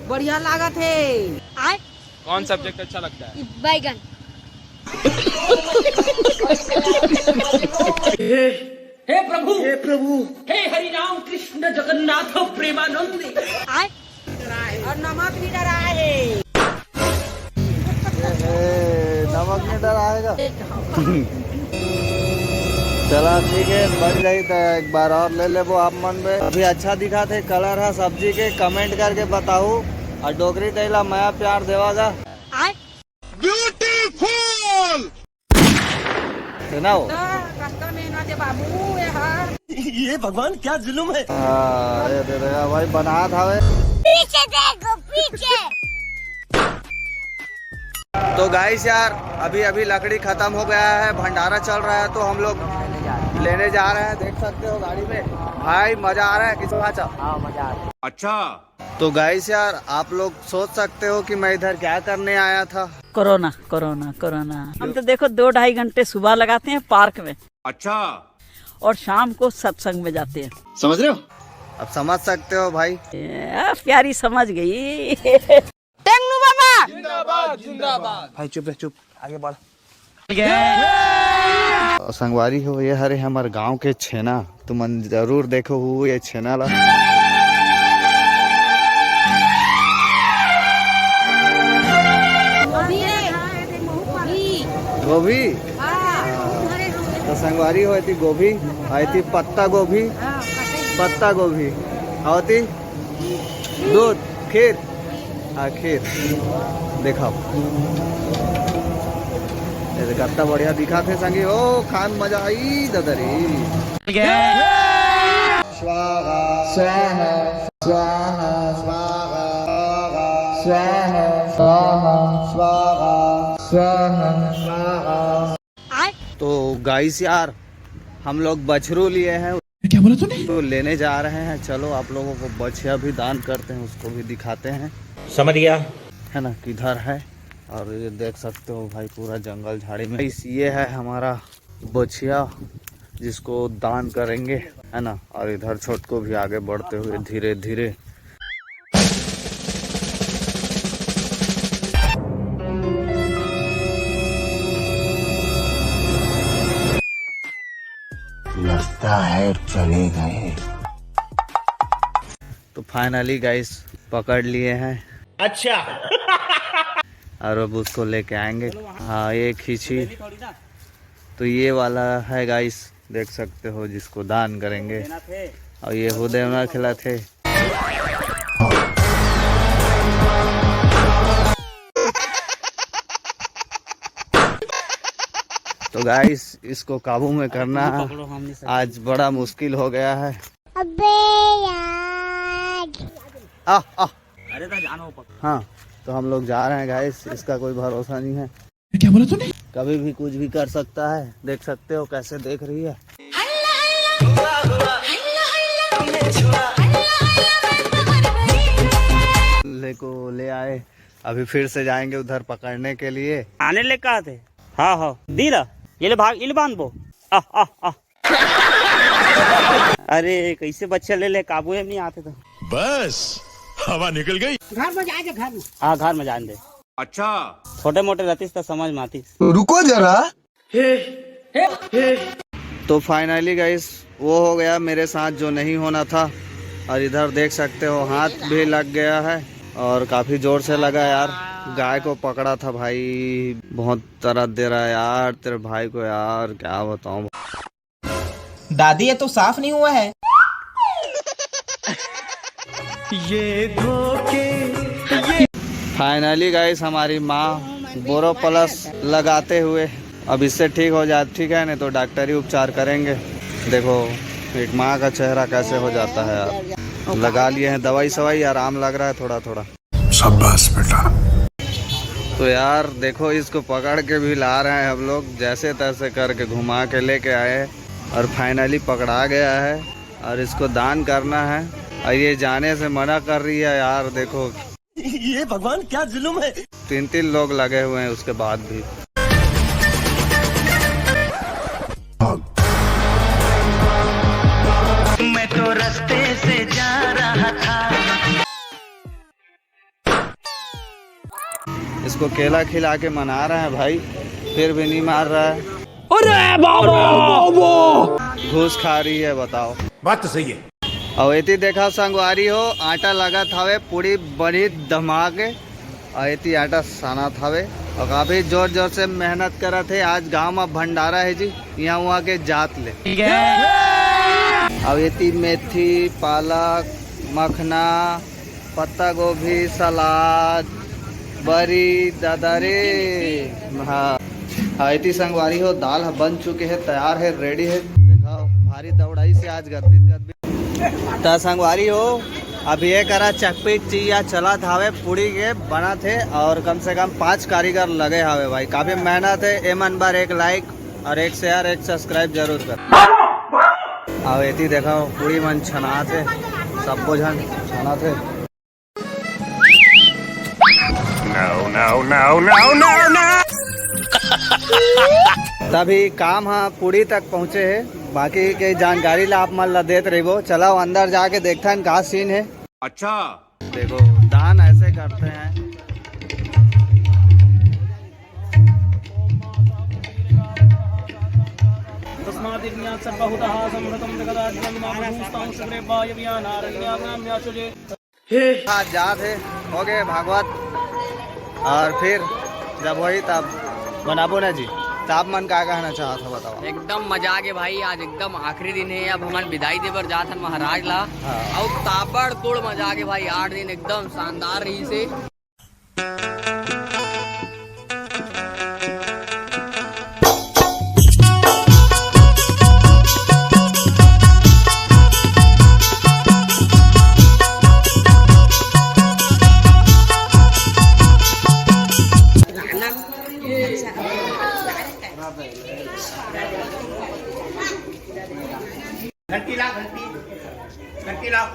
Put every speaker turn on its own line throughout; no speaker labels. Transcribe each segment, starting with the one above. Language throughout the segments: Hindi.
बढ़िया लागत है।
कौन सब्जेक्ट अच्छा लगता है?
बैगन।
हे प्रभु हे हरि राम कृष्ण जगन्नाथ प्रेमानंद। और नमक भी डराए।
नमक नहीं डराएगा। चला ठीक है, बढ़ रही तो एक बार और ले ले वो आप मन में। अभी अच्छा दिखा थे कलर है सब्जी के, कमेंट करके बताओ। और डोगरी तैला मैं प्यार देवागा। ब्यूटीफुल सुनाओ।
ये भगवान क्या जुल्म है।
ये दे देगा भाई, बना था
पीछे देखो पीछे।
तो गाइस यार अभी लकड़ी खत्म हो गया है, भंडारा चल रहा है, तो हम लोग लेने जा रहे हैं। देख सकते हो गाड़ी में भाई, मजा आ रहा है। किसको मजा आ रहा है? अच्छा तो गाइस यार आप लोग सोच सकते हो कि मैं इधर क्या करने आया था।
Corona corona corona. हम तो देखो 2-2.5 घंटे सुबह लगाते हैं पार्क में। अच्छा। और शाम को सत्संग में जाते हैं।
समझ रहे हो? अब समझ सकते हो भाई।
प्यारी समझ गई।
टेंगनू बाबा
जिंदाबाद जिंदाबाद।
भाई चुप रह, चुप आगे बढ़। संगवारी हो ये हरे हमारे गांव के छेना, तुम जरूर देखो हो ये छेना ला। गोभी तो संगवारी होती गोभी, आती पत्ता गोभी, पत्ता गोभी होती दूध खीर। हाँ खीर देखा कितना बढ़िया दिखा थे संगी। ओ खान मजा आई ददरी। स्वाहा स्वाहा स्वाहा स्वाहा स्वाहा स्वाहा स्वाहा स्वाहा। तो गाइस यार हम लोग बछरू लिए हैं। क्या बोला तूने? तो लेने जा रहे हैं, चलो आप लोगों को बछिया भी दान करते हैं, उसको भी दिखाते हैं।
समझ गया
है ना किधर है। और ये देख सकते हो भाई पूरा जंगल झाड़ी में। ये है हमारा बछिया जिसको दान करेंगे, है ना। और इधर छोट को भी आगे बढ़ते हुए धीरे धीरे। लगता है चले गए। तो फाइनली गाइस पकड़ लिए हैं।
अच्छा।
और अब उसको लेके आएंगे। हाँ ये खींची तो ये वाला है गाइस, देख सकते हो, जिसको दान करेंगे। और ये हुदेवना खिला थे। तो गाइस इसको काबू में करना आज बड़ा मुश्किल हो गया है।
अबे यार।
अरे तो जानो। हाँ तो हम लोग जा रहे हैं गाइस, इसका कोई भरोसा नहीं है।
क्या बोला तूने?
कभी भी कुछ भी कर सकता है। देख सकते हो कैसे देख रही है। को ले आए, अभी फिर से जाएंगे उधर पकड़ने के लिए।
आने ले कहा थे। हाँ हाँ दीरा ये ले भाग, इल बांध बो। अरे कैसे बच्चे ले काबू में नहीं आते तो।
बस हवा निकल गई।
घर में जाएंगे, घर में।
हाँ घर में जान दे।
अच्छा
छोटे मोटे रहतीस तो समझ में आतीस।
रुको जरा। तो फाइनली गाइस वो हो गया मेरे साथ जो नहीं होना था। और इधर देख सकते हो हाथ भी लग गया है और काफी जोर से लगा यार। गाय को पकड़ा था भाई, बहुत दर्द दे रहा है यार तेरे भाई को यार, क्या बताऊं।
दादी ये तो साफ नहीं हुआ है। ये धोखे।
फाइनली गाइस हमारी माँ बोरो प्लस लगाते हुए अब इससे ठीक हो जाए, ठीक है, नहीं तो डॉक्टरी उपचार करेंगे। देखो एक माँ का चेहरा कैसे हो जाता है यार। लगा लिए हैं दवाई सवाई, आराम लग रहा है थोड़ा थोड़ा। शाबाश बेटा। तो यार देखो इसको पकड़ के भी ला रहे हैं हम लोग, जैसे तैसे करके घुमा के लेके आए और फाइनली पकड़ा गया है। और इसको दान करना है और ये जाने से मना कर रही है यार। देखो
ये भगवान क्या जुल्म है।
3 लोग लगे हुए हैं उसके बाद भी।
मैं तो रास्ते से जा रहा था।
इसको केला खिला के मना रहे हैं भाई, फिर भी नहीं मार रहा है। घूस खा रही है, बताओ।
बात तो सही है।
और इति देखा संगवारी हो, आटा लगा थावे, पूरी बड़ी धमाके और इति आटा साना थावे और काफी जोर जोर से मेहनत करा थे। आज गांव में भंडारा है जी, यहाँ वहाँ के जात ले। अब इति मेथी, पालक, मखना, पत्ता गोभी, सलाद, बरी, दादा रे। हाँ इति संगवारी हो, दाल बन चुके हैं, तैयार है, रेडी है। देखा भारी दौड़ाई से आज गदबित तो संगवारी हो। अब ये करा चकपीट चिया चला थावे, पूरी के बना थे और कम से कम 5 कारीगर लगे हावे भाई। काफी मेहनत है। एमन बार एक लाइक और एक शेयर एक सब्सक्राइब जरूर कर। अब एती देखा पूरी मन छना थे, सब जन छना थे। तभी काम हाँ पूरी तक पहुँचे है। बाकी के जानकारी ला आप मन ला देते रहो। चलाओ अंदर जाके देखता है कहाँ सीन है।
अच्छा
देखो दान ऐसे करते हैं। जात है हो गए भागवत और फिर जब वही तब बनाबो ना जी। तो आप मन का कहना चाहता था बताओ।
एकदम मजा आ गया भाई, आज एकदम आखिरी दिन है। अब हमारे विदाई देवर जात हन महाराज ला और ताबड़ तोड़ मजा आ गया भाई। 8 दिन एकदम शानदार रही से।
घंटी लाओ, घंटी लाओ।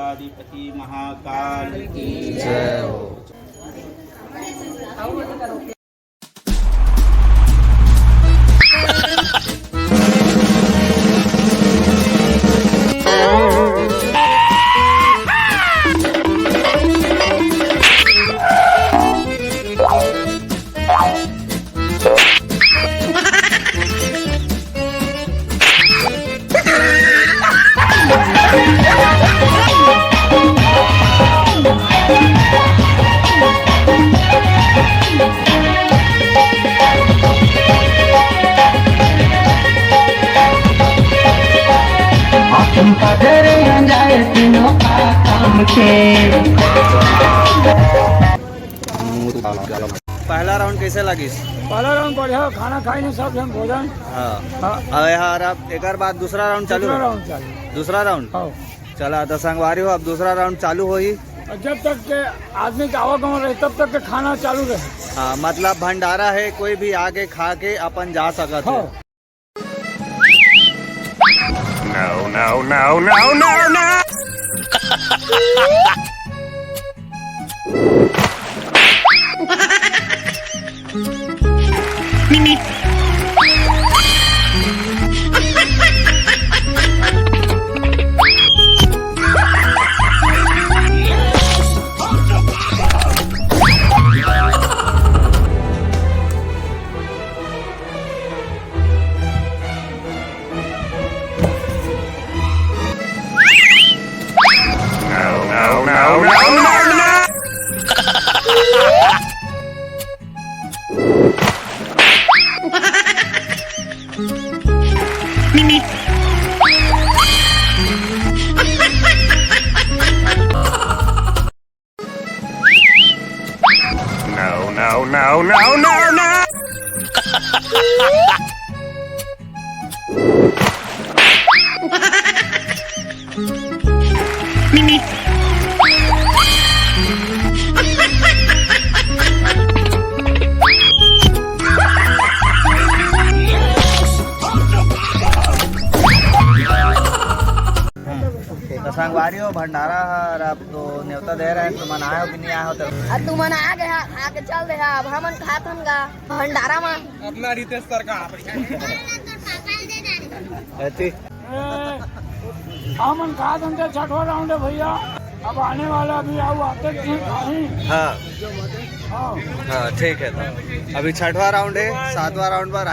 अधिपति महाकाल की
जय हो। पहला राउंड कैसे लगी?
पहला राउंड बढ़िया, खाना खाई नहीं सब जन भोजन।
हाँ यार अब एक बार दूसरा राउंड चालू। दूसरा राउंड चला तो संगवारी हो। अब दूसरा राउंड चालू हो ही
जब तक के आदमी का आवागमन रहे तब तक के खाना चालू रहे।
हाँ मतलब भंडारा है, कोई भी आके खा के अपन जा सकता है।
No.
तो संगवारी हो भंडारा है, अब तो न्योता दे रहे हैं, तो मन आए हो कि नहीं आए हो? तो
अब तू मन आ गया खा के चल दे अब हमन खात हन गा भंडारा में
अपना रितेश सर का
ऐसी
हमन कहा धंधे छठवा राउंड है भैया, अब आने वाला अभी आओ आते हैं।
हाँ हाँ ठीक है। तो अभी 6वां राउंड है, 7वां राउंड पर